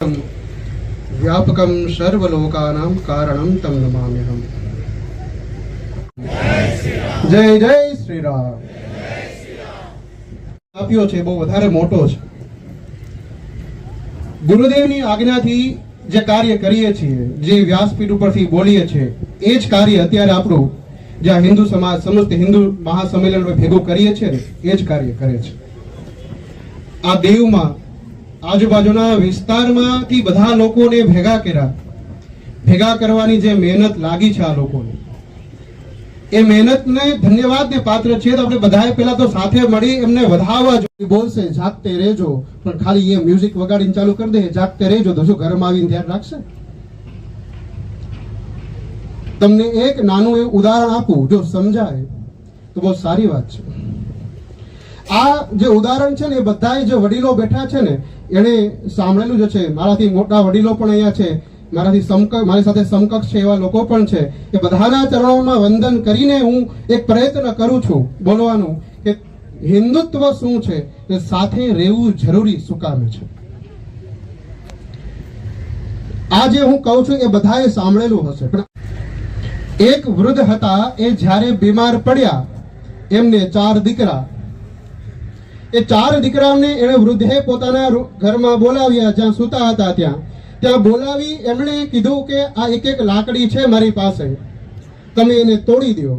व्यापकं सर्वलोकानां कारणं तं नमाम्यहम्। जय जय श्री राम। આપ્યો છે બહુ વધારે મોટો છે। ગુરુદેવની આજ્ઞાથી જે કાર્ય કરીએ છીએ, જે વ્યાસપીઠ ઉપરથી બોલીએ છીએ, એ જ કાર્ય અત્યારે આપણું જ્યાં હિન્દુ સમાજ સમસ્ત હિન્દુ મહાસંમેલન ભેગું કરીએ છીએ ને, એ જ કાર્ય કરે છે। આ દેવમાં આજુબાજુના વિસ્તારમાંથી બધા લોકોને ભેગા કરવાની જે મહેનત લાગી છે આ લોકોને, એ મહેનતને ધન્યવાદને પાત્ર છે। તો આપણે બધાએ પહેલા તો સાથે મળી એમને વધાવવા જોઈએ। બોલશે જાગતે રહેજો, પણ ખાલી એ મ્યુઝિક વગાડીને ચાલુ કરી દે જાગતે રહેજો, તો શું ઘરમાં આવીને ધ્યાન રાખશે? તમને એક નાનું એવું ઉદાહરણ આપું, જો સમજાય તો બહુ સારી વાત છે। આ જે ઉદાહરણ છે ને, એ બધા જે વડીલો બેઠા છે ને, એને સાંભળેલું જ છે। મારાથી મોટા વડીલો પણ અહીંયા છે, મારી સાથે સમકક્ષ છે એવા લોકો પણ છે। એ બધાના ચરણોમાં વંદન કરીને હું એક પ્રયત્ન કરું છું બોલવાનું કે હિન્દુત્વ શું છે, એ સાથે રહેવું જરૂરી શું કામ છે। આ જે હું કહું છું એ બધાએ સાંભળેલું હશે, પણ એક વૃદ્ધ હતા, એ જ્યારે બીમાર પડ્યા, એમને 4 દીકરા, એ 4 દીકરાઓને એણે વૃદ્ધે પોતાના ઘરમાં બોલાવ્યા, જ્યાં સૂતા હતા ત્યાં બોલાવી એમણે કીધું કે આ એક લાકડી છે મારી પાસે, તમે એને તોડી દો।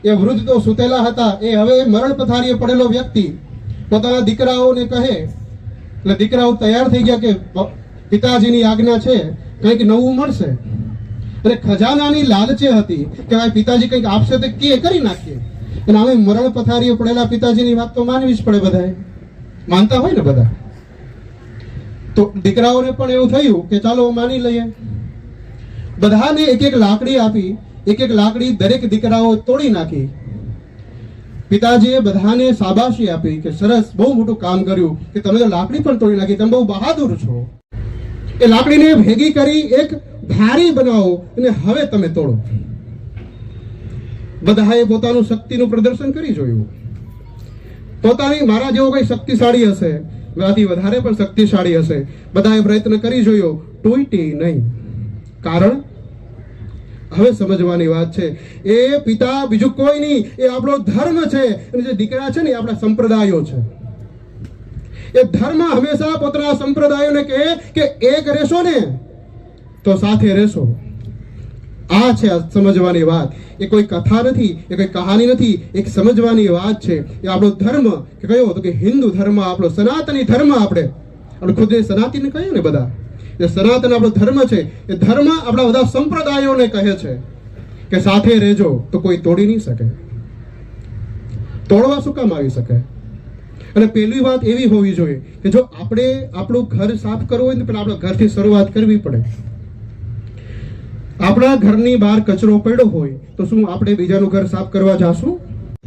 એ વૃદ્ધ તો સૂતેલા હતા, એ હવે મરણ પથારીએ પડેલો વ્યક્તિ પોતાના દીકરાઓને કહે, એટલે દીકરાઓ તૈયાર થઈ ગયા કે પિતાજીની આજ્ઞા છે, કંઈક નવું મળશે। અને ખજાનાની લાલચે હતી કે ભાઈ પિતાજી કંઈક આપશે તો કે કરી નાખીએ, અને હવે મરણ પથારીએ પડેલા પિતાજીની વાત તો માનવી જ પડે, બધાએ માનતા હોય ને બધા। તો દીકરાઓને પણ એવું થયું કે ચાલો માની લઈએ। બધાને એક લાકડી આપી, એક લાકડી દરેક દીકરાઓ તોડી નાખી। પિતાજીએ બધાને શાબાશી આપી કે સરસ, બહુ મોટું કામ કર્યું કે તમે તો લાકડી પણ તોડી નાખી, તમે બહુ બહાદુર છો। એ લાકડીને ભેગી કરી એક ભારી બનાવો અને હવે તમે તોડો। બધાએ પોતાનું શક્તિનું પ્રદર્શન કરી જોયું। પોતાની મારા જેવો કોઈ શક્તિશાળી હશે, મારાથી વધારે પણ શક્તિશાળી હશે, બધાએ પ્રયત્ન કરી જોયો, તૂટી નહીં। કારણ હવે સમજવાની વાત છે, એ પિતા બીજું કોઈ નહીં, એ આપણો ધર્મ છે। અને જે દીકરા છે ને, એ આપણા સંપ્રદાયો છે। એ ધર્મ હંમેશા પોતાના સંપ્રદાયોને કહે કે એક રહેશો ને તો સાથે રહેશો। આ છે સમજવાની વાત। એ કોઈ કથા નથી, એ કોઈ કહાની નથી, એક સમજવાની વાત છે। એ આપણો ધર્મ કે કયો તો કે હિન્દુ ધર્મ, આપણો સનાતની ધર્મ, આપણે ખુદને સનાતન કહીએ ને બધા, એ સનાતન આપણો ધર્મ છે। એ ધર્મ આપણા બધા સંપ્રદાયોને કહે છે કે સાથે રહેજો, તો કોઈ તોડી નહીં શકે। તોડવા શું કામ આવી શકે? અને પહેલી વાત એવી હોવી જોઈએ કે જો આપણે આપણું ઘર સાફ કરવું હોય ને, પણ આપણા ઘરથી શરૂઆત કરવી પડે। આપણા ઘરની બહાર કચરો પડ્યો હોય તો શું આપણે બીજાનું ઘર સાફ કરવા જાશું?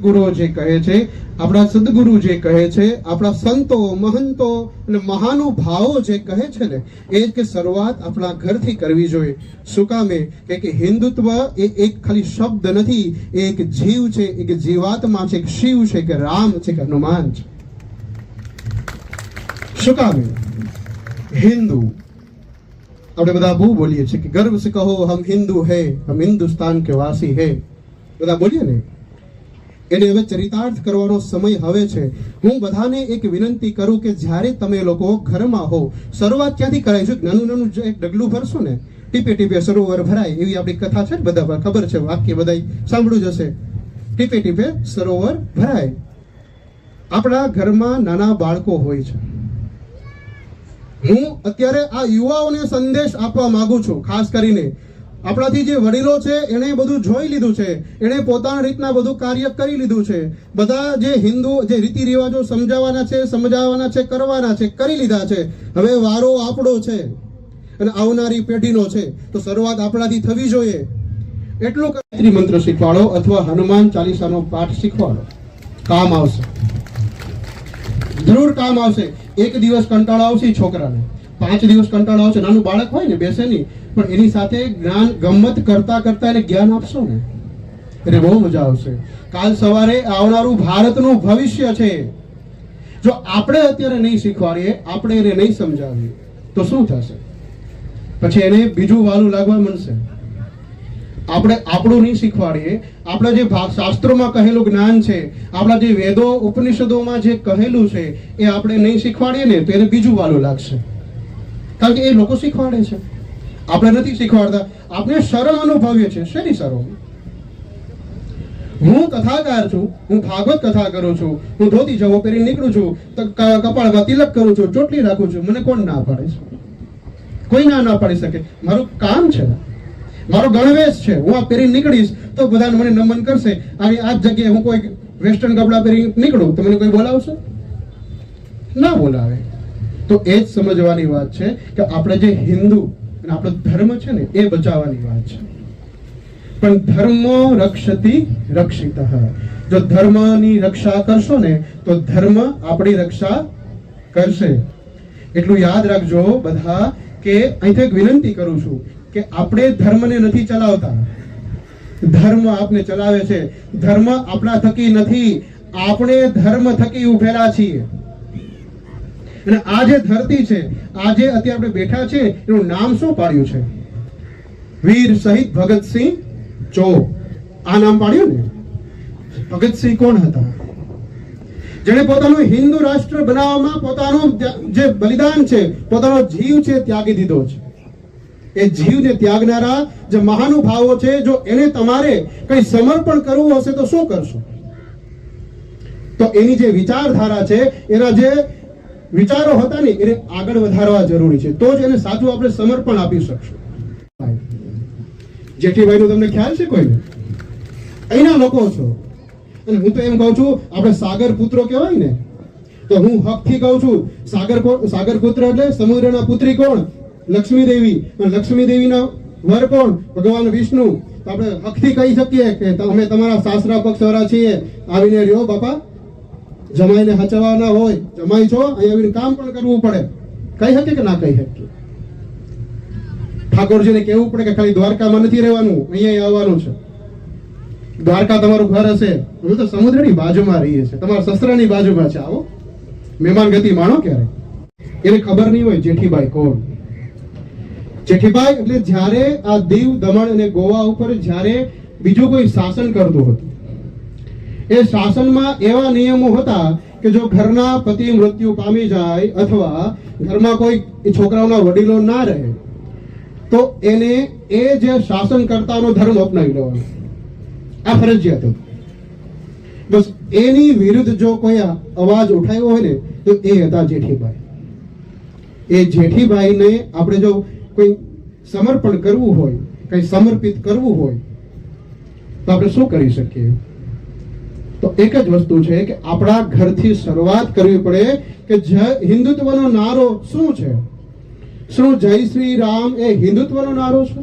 ગુરુ જે કહે છે, આપણા સદગુરુ જે કહે છે, આપણા સંતો મહંતો અને મહાનુભાવો જે કહે છે ને, એ જ કે શરૂઆત આપણા ઘરથી કરવી જોઈએ। શું કામે? કે હિન્દુત્વ એ એક ખાલી શબ્દ નથી, એ એક જીવ છે, એક જીવાત્મા છે, એક શિવ છે, કે રામ છે, કે હનુમાન છે। શું કામે? હિન્દુ આપણે બધા બહુ બોલીએ છીએ કે ગર્વ સે કહો હમ હિન્દુ હૈ, હમ હિન્દુસ્તાન કે વાસી હૈ, બધા બોલીએ ને। એને હવે ચરિતાર્થ કરવાનો સમય હવે છે। હું બધાને એક વિનંતી કરું કે જ્યારે તમે લોકો ઘરમાં હો, શરૂઆત ક્યાંથી કરાય છે? નાનું એક ડગલું ભરશો ને, ટીપે ટીપે સરોવર ભરાય, એવી આપણી કથા છે ને, બધા ખબર છે, વાક્ય બધા સાંભળ્યું જ હશે, ટીપે ટીપે સરોવર ભરાય। આપણા ઘરમાં નાના બાળકો હોય છે। હું અત્યારે આ યુવાઓને સંદેશ આપવા માંગુ છું, ખાસ કરીને આપણાથી જે વડીલો છે એણે બધું જોઈ લીધું છે, એણે પોતાના રીતના બધું કાર્ય કરી લીધું છે। બધા જે હિન્દુ જે રીતિ રિવાજો સમજાવવાના છે, કરવાના છે, કરી લીધા છે। હવે વારો આપણો છે અને આવનારી પેઢીનો છે, તો શરૂઆત આપણાથી થવી જોઈએ। એટલું ગાયત્રી મંત્ર શીખવાડો અથવા હનુમાન ચાલીસાનો પાઠ શીખવાડો, કામ આવશે, જરૂર કામ આવશે। એક દિવસ કંટાળો આવશે છોકરાને, 5 દિવસ કંટાળો આવશે, નાનું બાળક હોય ને, બેસે નહીં, પણ એની સાથે જ્ઞાન ગમત કરતા કરતા એને જ્ઞાન આપશો ને, એટલે બહુ મજા આવશે। કાલ સવારે આવનારું ભારતનું ભવિષ્ય છે। જો આપણે અત્યારે નહીં શીખવાડીએ, આપણે એને નહીં સમજાવીએ, તો શું થશે? પછી એને બીજું વાલું લાગવા મળશે. આપણે આપણું નહીં શીખવાડીએ, આપણા જે શાસ્ત્રોમાં કહેલું જ્ઞાન છે, આપણા જે વેદો ઉપનિષદોમાં જે કહેલું છે એ આપણે નહીં શીખવાડીએ ને તો એને બીજું વાલું લાગશે. કારણ કે એ લોકો શીખવાડે છે, આપણે નથી શીખવાડતા. આપણે શરમ અનુભવીએ છીએ. શેની શરમ? હું કથાકાર છું, હું ભાગવત કથા કરું છું, હું ધોતી જવો પહેરી નીકળું છું, કપાળમાં તિલક કરું છું, ચોટલી રાખું છું, મને કોણ ના પાડે છે? કોઈ ના પાડી શકે. મારું કામ છે, મારો ગણવેશ છે. હું આ પહેરી નીકળીશ તો બધા મને નમન કરશે. આવી આ જગ્યાએ હું કોઈ વેસ્ટર્ન કપડા પહેરી નીકળું તો મને કોઈ બોલાવશે? ના બોલાવે. તો એ જ સમજવાની વાત છે કે આપણે જે હિન્દુ અને આપણો ધર્મ છે ને એ બચાવવાની વાત છે. પણ ધર્મો રક્ષતિ રક્ષિતઃ. જો ધર્મની રક્ષા કરશો ને તો ધર્મ આપણી રક્ષા કરશે. એટલું યાદ રાખજો બધા કે અહીંથી એક વિનંતી કરું છું કે આપણે ધર્મને નથી ચલાવતા, ધર્મ આપને ચલાવે છે. ધર્મ આપણા થકી નથી, આપણે ધર્મ થકી ઉભેલા છીએ. અને આ જે ધરતી છે, આજે અત્યારે આપણે બેઠા છે, એનું નામ શું પાડ્યું છે? વીર શહીદ ભગતસિંહ ચોક. આ નામ પાડ્યું ને. ભગતસિંહ કોણ હતા? જેણે પોતાનું હિન્દુ રાષ્ટ્ર બનાવવામાં પોતાનું જે બલિદાન છે, પોતાનો જીવ છે ત્યાગી દીધો છે. એ જીવને ત્યાગનારા જે મહાનુભાવો છે, જો એને તમારે કઈ સમર્પણ કરવું હશે તો શું કરશો? તો એની જે વિચારધારા છે, એના જે વિચારો હતા ને એને આગળ વધારવા જરૂરી છે. તો જ એને સાચું આપણે સમર્પણ આપી શકશું. જેઠીભાઈ નું તમને ખ્યાલ છે? કોઈને અહીંના લોકો છો. અને હું તો એમ કહું છું, આપણે સાગર પુત્રો કહેવાય ને, તો હું હકથી કહું છું, સાગર પુત્ર એટલે સમુદ્રના પુત્રી કોણ? લક્ષ્મી દેવી. લક્ષ્મી દેવીના વર કોણ? ભગવાન વિષ્ણુ. તો આપણે હકથી કહી શકીએ કે અમે તમારા સાસરા પક્ષવાળા છીએ, આવીને રહ્યો બાપા. જમાઈને હચવાના હોય, જમાઈ છો, અહીં આવીને કામ પણ કરવું પડે. કહી શકીએ કે ના કહી શકીએ? ઠાકોરજીને કહેવું પડે કે ખાલી દ્વારકામાં નથી રહેવાનું, અહીંયા આવવાનું છે. દ્વારકા તમારું ઘર હશે, અમે તો સમુદ્રની બાજુમાં રહીએ છીએ, તમારા સસરાની બાજુમાં છે. આવો મહેમાન ગતિ માણો. ક્યારે એને ખબર નહીં હોય જેઠીબાઈ કોણ. જેઠીબાઈ એટલે જ્યારે આ દીવ, દમણ અને ગોવા ઉપર જ્યારે બીજું કોઈ શાસન કરતું હતું, એ શાસનમાં એવા નિયમો હતા કે જો ઘરના પતિ મૃત્યુ પામી જાય અથવા ઘરમાં કોઈ છોકરાઓના વડીલો ના રહે તો એને એ જે શાસન કરતાનો ધર્મ અપનાવી લેવાનો. આ ફરજિયાત હતું. બસ એની વિરુદ્ધ જો કોઈ અવાજ ઉઠાવ્યો હોય ને તો એ હતા જેઠીબાઈ. એ જેઠીબાઈને આપણે જો કોઈ સમર્પણ કરવું હોય, કઈ સમર્પિત કરવું હોય તો આપણે શું કરી શકીએ? તો એક જ વસ્તુ છે કે આપણા ઘરથી શરૂઆત કરવી પડે. કે હિન્દુત્વનો નારો શું છે? શું જય શ્રી રામ એ હિન્દુત્વનો નારો છે?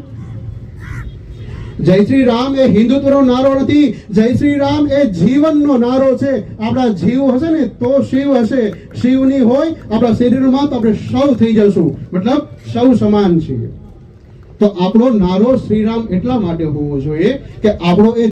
જય શ્રી રામ એ હિન્દુત્વનો નારો નથી. જય શ્રી રામ એ જીવનનો નારો છે. આપણા જીવ હશે ને તો શિવ હશે. શિવની હોય આપણા શરીરમાં તો આપણે સૌ થઈ જશું, મતલબ સૌ સમાન છીએ. તો આપણો નારો શ્રીરામ એટલા માટે હોવો જોઈએ કે આપણો એ